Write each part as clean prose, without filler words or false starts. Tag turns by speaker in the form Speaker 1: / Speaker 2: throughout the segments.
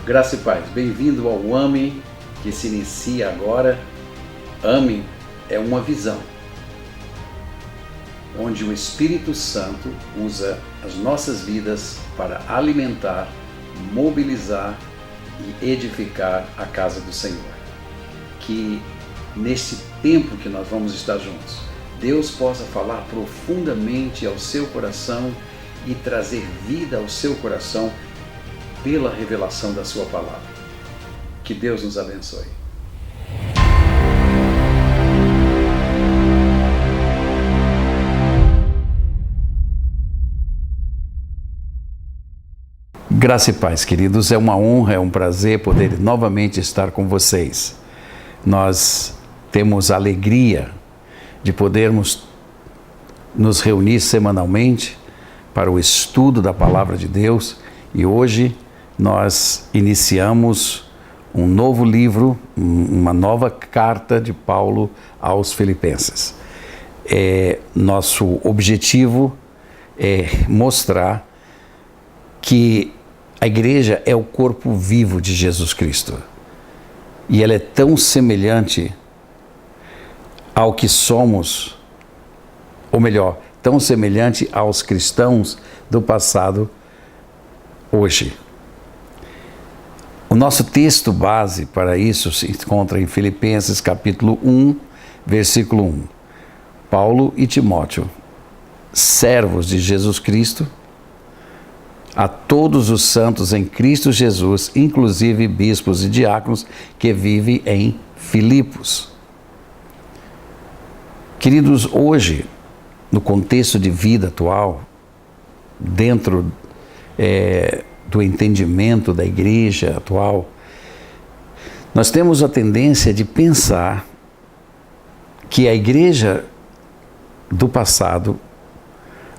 Speaker 1: Graça e paz, bem-vindo ao AME, que se inicia agora. AME é uma visão, onde o Espírito Santo usa as nossas vidas para alimentar, mobilizar e edificar a casa do Senhor. Que nesse tempo que nós vamos estar juntos, Deus possa falar profundamente ao seu coração e trazer vida ao seu coração pela revelação da sua palavra. Que Deus nos abençoe. Graça e paz, queridos. É uma honra, é um prazer poder novamente estar com vocês. Nós temos a alegria de podermos nos reunir semanalmente para o estudo da palavra de Deus, e hoje nós iniciamos um novo livro, uma nova carta de Paulo aos Filipenses. Nosso objetivo é mostrar que a igreja é o corpo vivo de Jesus Cristo. E ela é tão semelhante ao que somos, ou melhor, tão semelhante aos cristãos do passado hoje. O nosso texto base para isso se encontra em Filipenses capítulo 1, versículo 1. Paulo e Timóteo, servos de Jesus Cristo, a todos os santos em Cristo Jesus, inclusive bispos e diáconos que vivem em Filipos. Queridos, hoje, no contexto de vida atual, dentro do entendimento da igreja atual, nós temos a tendência de pensar que a igreja do passado,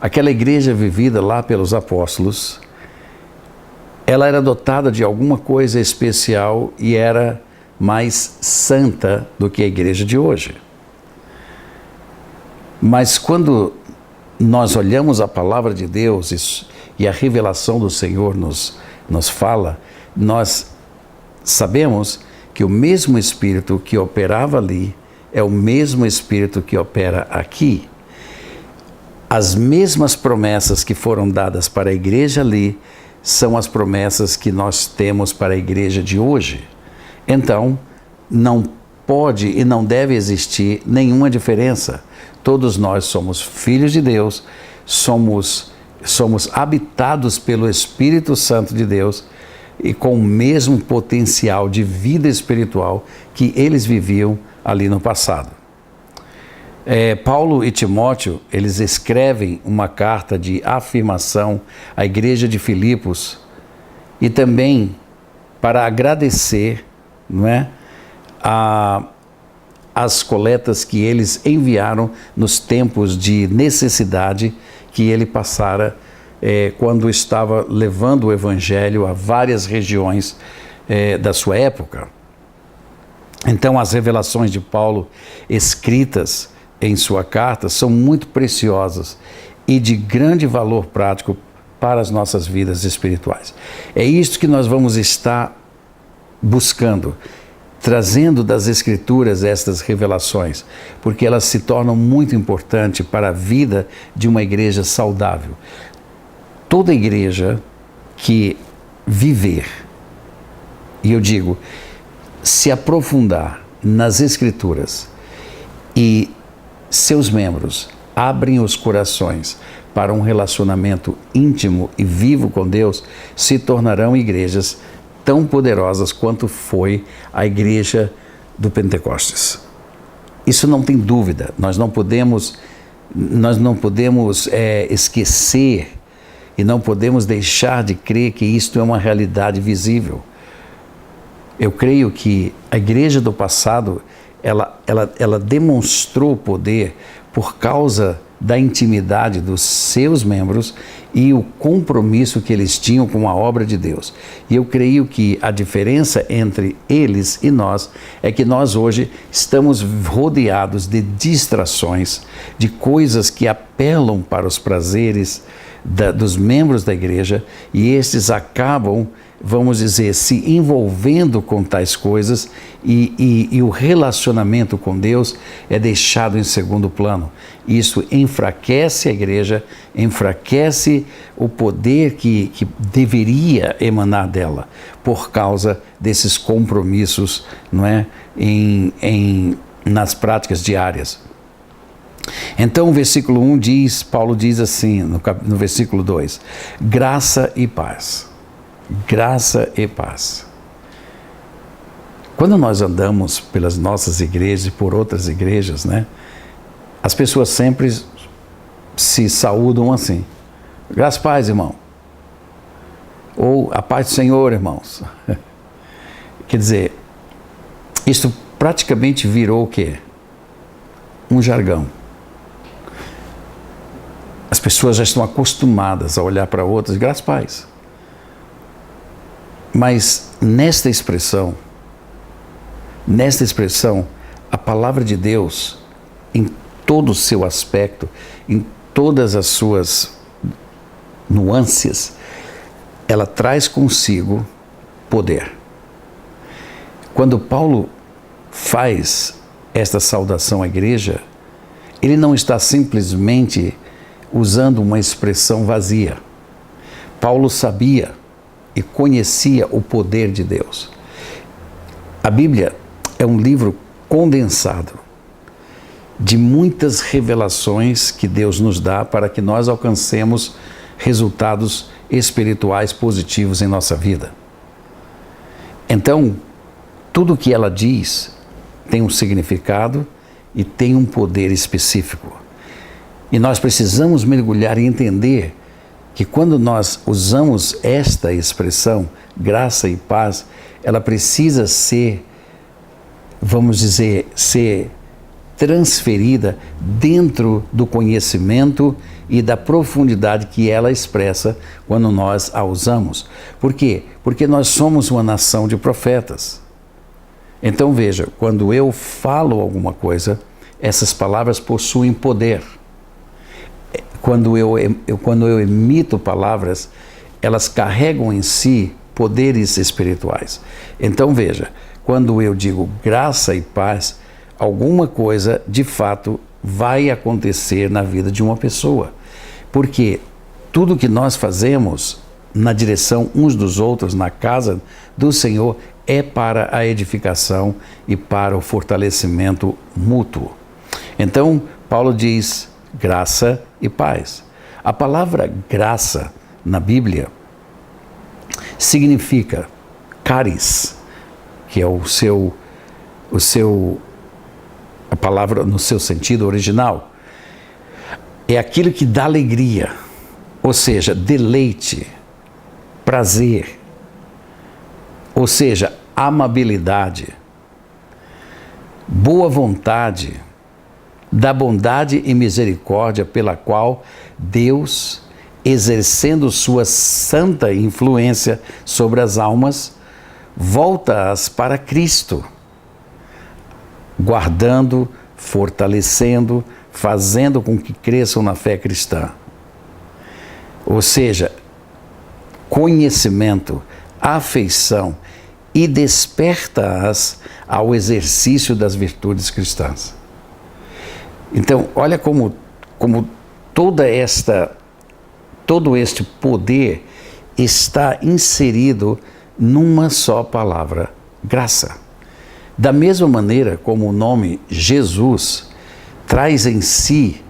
Speaker 1: aquela igreja vivida lá pelos apóstolos, ela era dotada de alguma coisa especial e era mais santa do que a igreja de hoje. Mas quando nós olhamos a palavra de Deus e a revelação do Senhor nos fala, nós sabemos que o mesmo Espírito que operava ali é o mesmo Espírito que opera aqui. As mesmas promessas que foram dadas para a igreja ali são as promessas que nós temos para a igreja de hoje. Então, não pode e não deve existir nenhuma diferença. Todos nós somos filhos de Deus, somos habitados pelo Espírito Santo de Deus e com o mesmo potencial de vida espiritual que eles viviam ali no passado. Paulo e Timóteo, eles escrevem uma carta de afirmação à igreja de Filipos e também para agradecer, não é, as coletas que eles enviaram nos tempos de necessidade que ele passara quando estava levando o evangelho a várias regiões da sua época. Então, as revelações de Paulo escritas em sua carta são muito preciosas e de grande valor prático para as nossas vidas espirituais. É isto que nós vamos estar buscando, trazendo das Escrituras estas revelações, porque elas se tornam muito importantes para a vida de uma igreja saudável. Toda igreja que viver, e eu digo, se aprofundar nas Escrituras e seus membros abrem os corações para um relacionamento íntimo e vivo com Deus, se tornarão igrejas tão poderosas quanto foi a igreja do Pentecostes. Isso não tem dúvida. Nós não podemos esquecer e não podemos deixar de crer que isto é uma realidade visível. Eu creio que a igreja do passado, ela demonstrou poder por causa da intimidade dos seus membros e o compromisso que eles tinham com a obra de Deus. E eu creio que a diferença entre eles e nós é que nós hoje estamos rodeados de distrações, de coisas que apelam para os prazeres dos membros da igreja, e estes acabam vamos dizer, se envolvendo com tais coisas e o relacionamento com Deus é deixado em segundo plano. Isso enfraquece a igreja, enfraquece o poder que deveria emanar dela, por causa desses compromissos, não é? Nas práticas diárias. Então o versículo 1 diz, Paulo diz assim, no versículo 2, graça e paz. Graça e paz. Quando nós andamos pelas nossas igrejas e por outras igrejas, né? As pessoas sempre se saúdam assim. Graça e paz, irmão. Ou a paz do Senhor, irmãos. Quer dizer, isto praticamente virou o quê? Um jargão. As pessoas já estão acostumadas a olhar para outras, graça e paz. Mas nesta expressão, a palavra de Deus, em todo o seu aspecto, em todas as suas nuances, ela traz consigo poder. Quando Paulo faz esta saudação à igreja, ele não está simplesmente usando uma expressão vazia. Paulo sabia e conhecia o poder de Deus. A Bíblia é um livro condensado de muitas revelações que Deus nos dá para que nós alcancemos resultados espirituais positivos em nossa vida. Então, tudo o que ela diz tem um significado e tem um poder específico. E nós precisamos mergulhar e entender que quando nós usamos esta expressão, graça e paz, ela precisa ser, vamos dizer, ser transferida dentro do conhecimento e da profundidade que ela expressa quando nós a usamos. Por quê? Porque nós somos uma nação de profetas. Então veja, quando eu falo alguma coisa, essas palavras possuem poder. Quando eu emito palavras, elas carregam em si poderes espirituais. Então veja, quando eu digo graça e paz, alguma coisa de fato vai acontecer na vida de uma pessoa. Porque tudo que nós fazemos na direção uns dos outros, na casa do Senhor, é para a edificação e para o fortalecimento mútuo. Então, Paulo diz graça e paz. A palavra graça na Bíblia significa caris, que é a palavra no seu sentido original. É aquilo que dá alegria, ou seja, deleite, prazer, ou seja, amabilidade, boa vontade, da bondade e misericórdia pela qual Deus, exercendo sua santa influência sobre as almas, volta-as para Cristo, guardando, fortalecendo, fazendo com que cresçam na fé cristã. Ou seja, conhecimento, afeição e desperta-as ao exercício das virtudes cristãs. Então, olha como todo este poder está inserido numa só palavra, graça. Da mesma maneira como o nome Jesus traz em si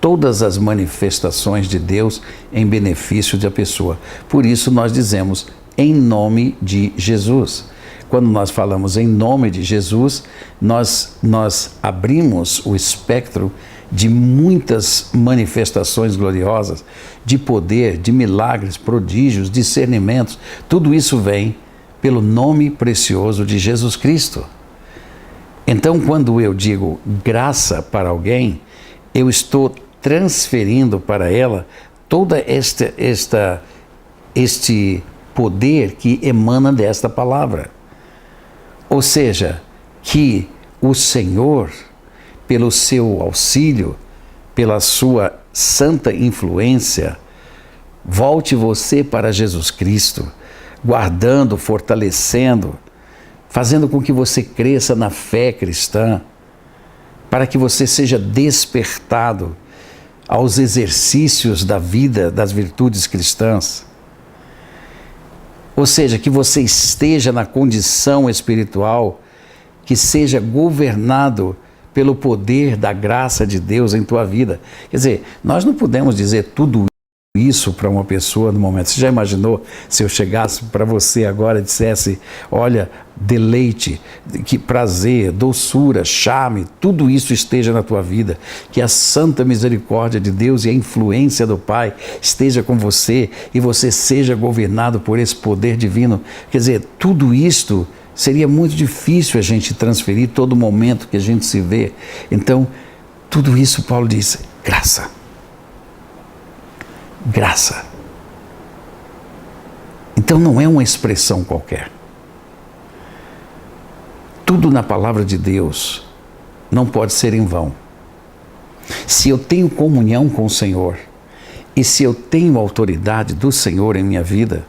Speaker 1: todas as manifestações de Deus em benefício da pessoa. Por isso nós dizemos em nome de Jesus. Quando nós falamos em nome de Jesus, nós abrimos o espectro de muitas manifestações gloriosas, de poder, de milagres, prodígios, discernimentos. Tudo isso vem pelo nome precioso de Jesus Cristo. Então, quando eu digo graça para alguém, eu estou transferindo para ela todo este poder que emana desta palavra. Ou seja, que o Senhor, pelo seu auxílio, pela sua santa influência, volte você para Jesus Cristo, guardando, fortalecendo, fazendo com que você cresça na fé cristã, para que você seja despertado aos exercícios da vida, das virtudes cristãs. Ou seja, que você esteja na condição espiritual que seja governado pelo poder da graça de Deus em tua vida. Quer dizer, nós não podemos dizer tudo isso para uma pessoa no momento. Você já imaginou se eu chegasse para você agora e dissesse, olha, deleite, que prazer, doçura, charme, tudo isso esteja na tua vida, que a santa misericórdia de Deus e a influência do Pai esteja com você e você seja governado por esse poder divino. Quer dizer, tudo isto seria muito difícil a gente transferir todo momento que a gente se vê. Então, tudo isso Paulo diz, graça. Graça. Então não é uma expressão qualquer. Tudo na palavra de Deus não pode ser em vão. Se eu tenho comunhão com o Senhor e se eu tenho autoridade do Senhor em minha vida,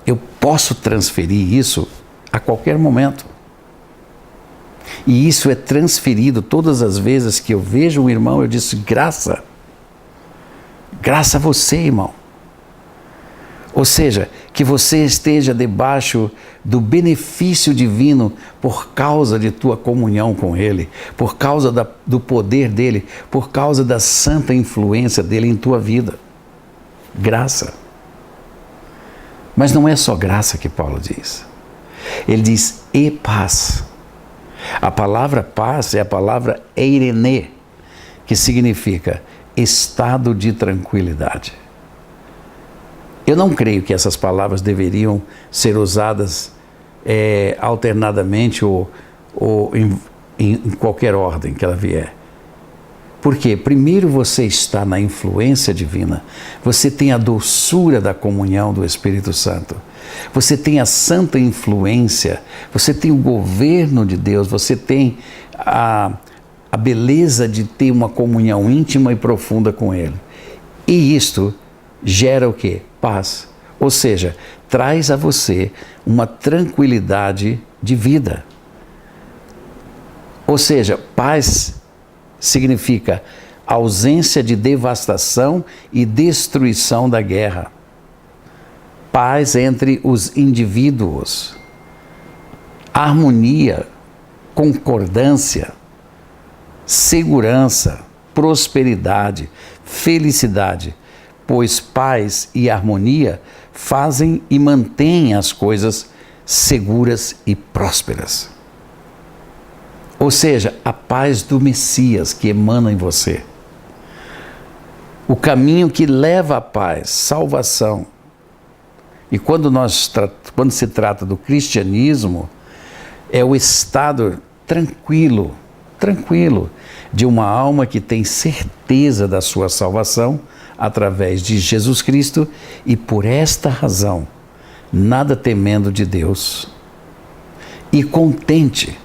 Speaker 1: eu posso transferir isso a qualquer momento. E isso é transferido todas as vezes que eu vejo um irmão, eu disse, graça. Graça a você, irmão. Ou seja, que você esteja debaixo do benefício divino por causa de tua comunhão com Ele, por causa do poder dEle, por causa da santa influência dEle em tua vida. Graça. Mas não é só graça que Paulo diz. Ele diz, e paz. A palavra paz é a palavra eirene, que significa estado de tranquilidade. Eu não creio que essas palavras deveriam ser usadas alternadamente ou em qualquer ordem que ela vier. Porque primeiro você está na influência divina, você tem a doçura da comunhão do Espírito Santo, você tem a santa influência, você tem o governo de Deus, você tem a beleza de ter uma comunhão íntima e profunda com Ele. E isto gera o quê? Paz. Ou seja, traz a você uma tranquilidade de vida. Ou seja, paz significa ausência de devastação e destruição da guerra. Paz entre os indivíduos. Harmonia, concordância, segurança, prosperidade, felicidade, pois paz e harmonia fazem e mantêm as coisas seguras e prósperas. Ou seja, a paz do Messias que emana em você. O caminho que leva à paz, salvação. E quando se trata do cristianismo, é o estado tranquilo de uma alma que tem certeza da sua salvação através de Jesus Cristo e por esta razão, nada temendo de Deus e contente,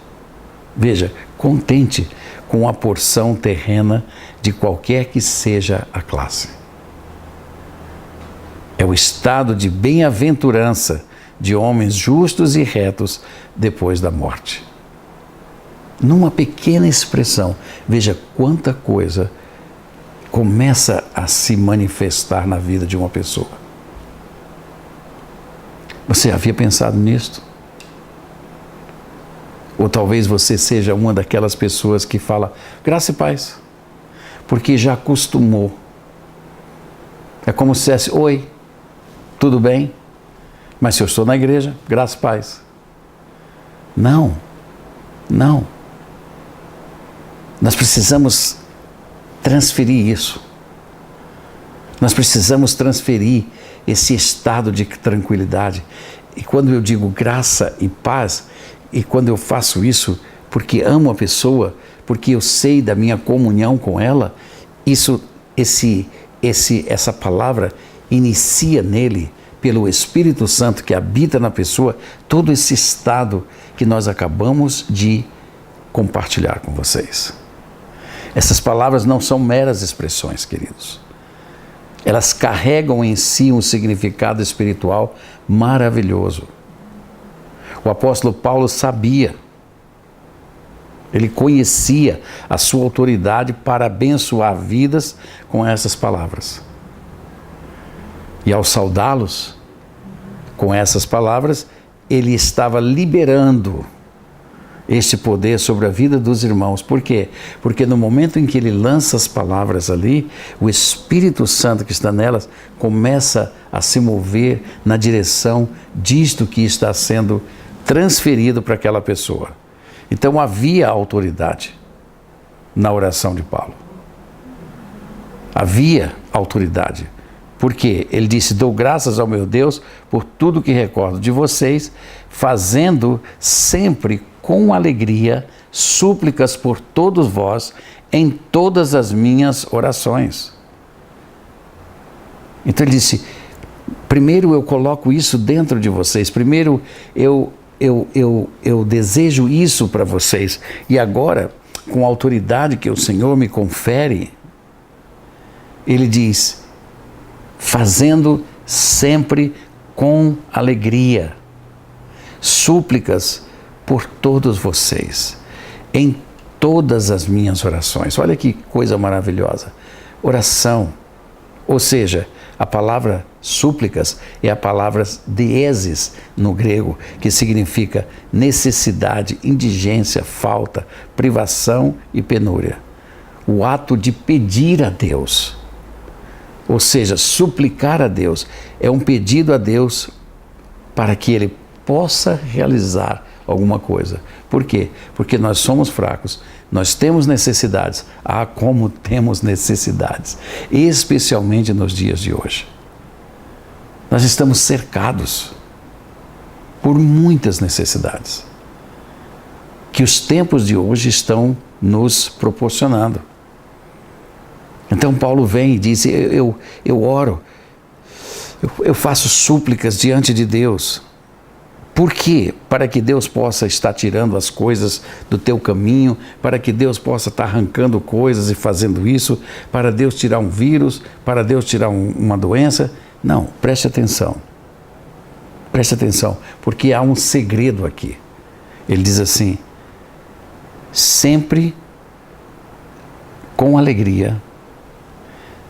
Speaker 1: veja, contente com a porção terrena de qualquer que seja a classe. É o estado de bem-aventurança de homens justos e retos depois da morte. Numa pequena expressão, veja quanta coisa começa a se manifestar na vida de uma pessoa. Você havia pensado nisto? Ou talvez você seja uma daquelas pessoas que fala graça e paz, porque já acostumou. É como se dissesse, oi, tudo bem? Mas se eu estou na igreja, graça e paz. Não. Nós precisamos transferir isso. Nós precisamos transferir esse estado de tranquilidade. E quando eu digo graça e paz, e quando eu faço isso porque amo a pessoa, porque eu sei da minha comunhão com ela, essa palavra inicia nele, pelo Espírito Santo que habita na pessoa, todo esse estado que nós acabamos de compartilhar com vocês. Essas palavras não são meras expressões, queridos. Elas carregam em si um significado espiritual maravilhoso. O apóstolo Paulo sabia, ele conhecia a sua autoridade para abençoar vidas com essas palavras. E ao saudá-los com essas palavras, ele estava liberando este poder sobre a vida dos irmãos. Por quê? Porque no momento em que ele lança as palavras ali, o Espírito Santo que está nelas começa a se mover na direção disto que está sendo transferido para aquela pessoa. Então havia autoridade na oração de Paulo. Havia autoridade. Por quê? Ele disse: dou graças ao meu Deus por tudo que recordo de vocês, fazendo sempre com alegria súplicas por todos vós em todas as minhas orações. Então ele disse: primeiro eu coloco isso dentro de vocês, primeiro eu desejo isso para vocês, e agora, com a autoridade que o Senhor me confere, ele diz: fazendo sempre com alegria súplicas por todos vocês, em todas as minhas orações. Olha que coisa maravilhosa. Oração, ou seja, a palavra súplicas é a palavra dieses no grego, que significa necessidade, indigência, falta, privação e penúria. O ato de pedir a Deus, ou seja, suplicar a Deus, é um pedido a Deus para que Ele possa realizar alguma coisa. Por quê? Porque nós somos fracos, nós temos necessidades. Ah, como temos necessidades, especialmente nos dias de hoje. Nós estamos cercados por muitas necessidades que os tempos de hoje estão nos proporcionando. Então Paulo vem e diz: eu oro, eu faço súplicas diante de Deus. Por quê? Para que Deus possa estar tirando as coisas do teu caminho, para que Deus possa estar arrancando coisas e fazendo isso, para Deus tirar um vírus, para Deus tirar uma doença. Não, preste atenção. Preste atenção, porque há um segredo aqui. Ele diz assim: sempre com alegria,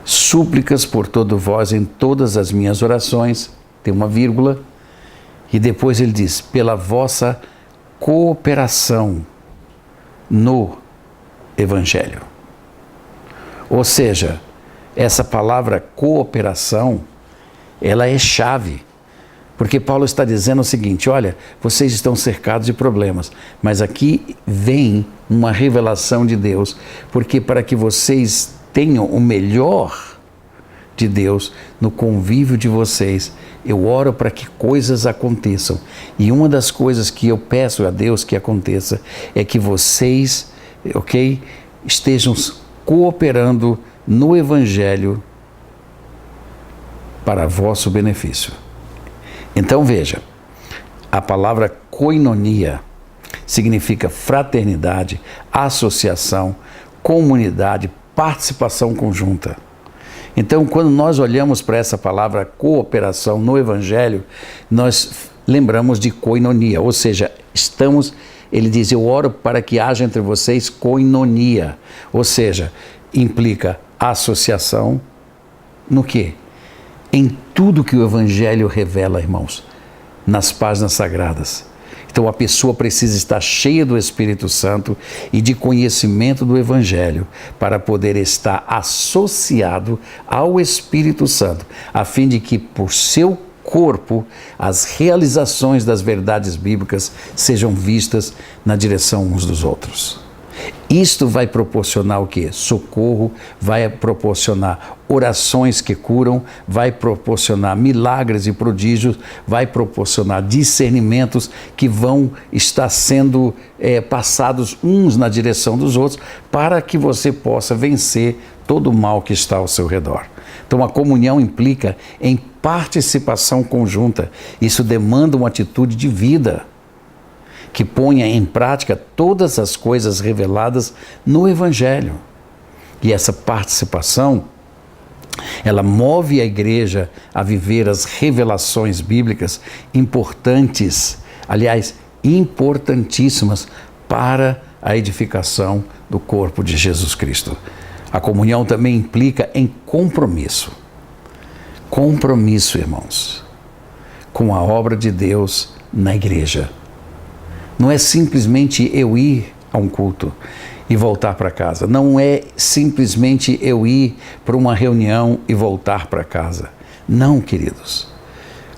Speaker 1: súplicas por todo vós em todas as minhas orações, tem uma vírgula, e depois ele diz: pela vossa cooperação no Evangelho. Ou seja, essa palavra cooperação, ela é chave, porque Paulo está dizendo o seguinte: olha, vocês estão cercados de problemas, mas aqui vem uma revelação de Deus, porque para que vocês tenham o melhor de Deus no convívio de vocês, eu oro para que coisas aconteçam. E uma das coisas que eu peço a Deus que aconteça é que vocês, estejam cooperando no Evangelho para vosso benefício. Então veja, a palavra koinonia significa fraternidade, associação, comunidade, participação conjunta. Então, quando nós olhamos para essa palavra cooperação no Evangelho, nós lembramos de koinonia, ou seja, ele diz: eu oro para que haja entre vocês koinonia, ou seja, implica associação no quê? Em tudo que o Evangelho revela, irmãos, nas páginas sagradas. Então a pessoa precisa estar cheia do Espírito Santo e de conhecimento do Evangelho para poder estar associado ao Espírito Santo, a fim de que por seu corpo as realizações das verdades bíblicas sejam vistas na direção uns dos outros. Isto vai proporcionar o quê? Socorro, vai proporcionar orações que curam, vai proporcionar milagres e prodígios, vai proporcionar discernimentos que vão estar sendo passados uns na direção dos outros, para que você possa vencer todo o mal que está ao seu redor. Então a comunhão implica em participação conjunta. Isso demanda uma atitude de vida que ponha em prática todas as coisas reveladas no Evangelho. E essa participação Ela move a igreja a viver as revelações bíblicas importantes, aliás, importantíssimas para a edificação do corpo de Jesus Cristo. A comunhão também implica em compromisso. Compromisso, irmãos, com a obra de Deus na igreja. Não é simplesmente eu ir a um culto e voltar para casa. Não é simplesmente eu ir para uma reunião e voltar para casa. Não, queridos.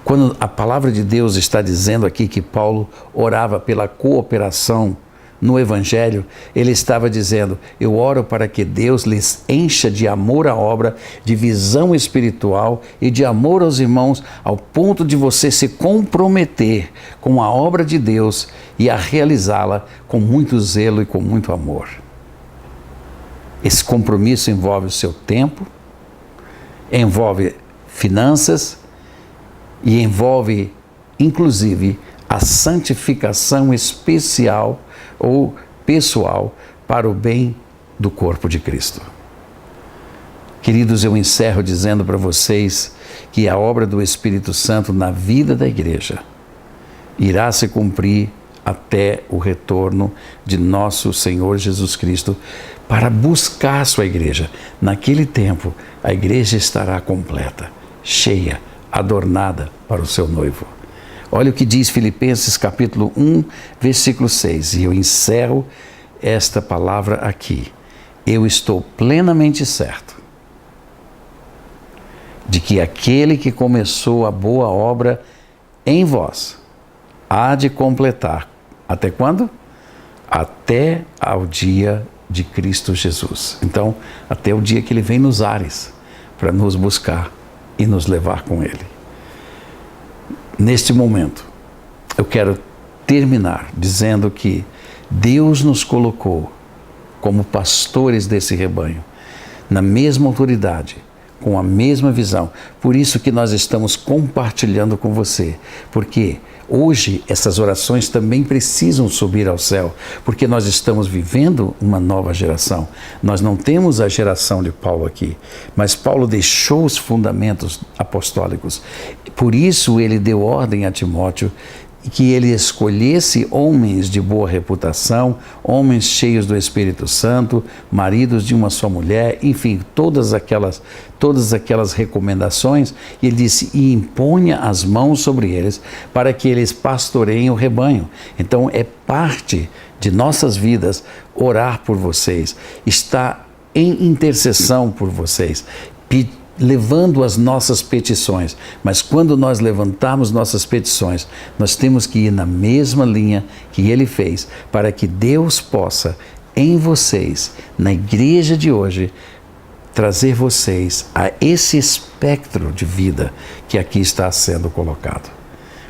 Speaker 1: Quando a palavra de Deus está dizendo aqui que Paulo orava pela cooperação no Evangelho, ele estava dizendo: eu oro para que Deus lhes encha de amor à obra, de visão espiritual e de amor aos irmãos, ao ponto de você se comprometer com a obra de Deus e a realizá-la com muito zelo e com muito amor. Esse compromisso envolve o seu tempo, envolve finanças e envolve, inclusive, a santificação especial ou pessoal para o bem do corpo de Cristo. Queridos, eu encerro dizendo para vocês que a obra do Espírito Santo na vida da igreja irá se cumprir até o retorno de nosso Senhor Jesus Cristo para buscar sua igreja. Naquele tempo, a igreja estará completa, cheia, adornada para o seu noivo. Olha o que diz Filipenses capítulo 1, versículo 6, e eu encerro esta palavra aqui. Eu estou plenamente certo de que aquele que começou a boa obra em vós há de completar. Até quando? Até ao dia de Cristo Jesus. Então, até o dia que Ele vem nos ares para nos buscar e nos levar com Ele. Neste momento, eu quero terminar dizendo que Deus nos colocou como pastores desse rebanho, na mesma autoridade, com a mesma visão. Por isso que nós estamos compartilhando com você, porque hoje essas orações também precisam subir ao céu, porque nós estamos vivendo uma nova geração. Nós não temos a geração de Paulo aqui, mas Paulo deixou os fundamentos apostólicos. Por isso ele deu ordem a Timóteo que ele escolhesse homens de boa reputação, homens cheios do Espírito Santo, maridos de uma só mulher, enfim, todas aquelas recomendações. E ele disse: e imponha as mãos sobre eles para que eles pastoreiem o rebanho. Então é parte de nossas vidas orar por vocês, estar em intercessão por vocês, levando as nossas petições. Mas quando nós levantarmos nossas petições, nós temos que ir na mesma linha que ele fez, para que Deus possa, em vocês, na igreja de hoje, trazer vocês a esse espectro de vida que aqui está sendo colocado,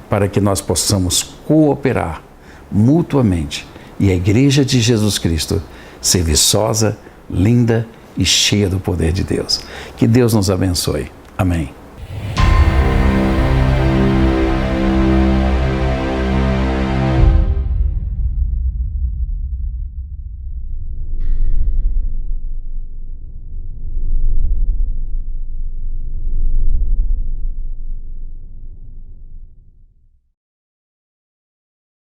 Speaker 1: para que nós possamos cooperar mutuamente e a igreja de Jesus Cristo ser viçosa, linda e cheia do poder de Deus. Que Deus nos abençoe. Amém.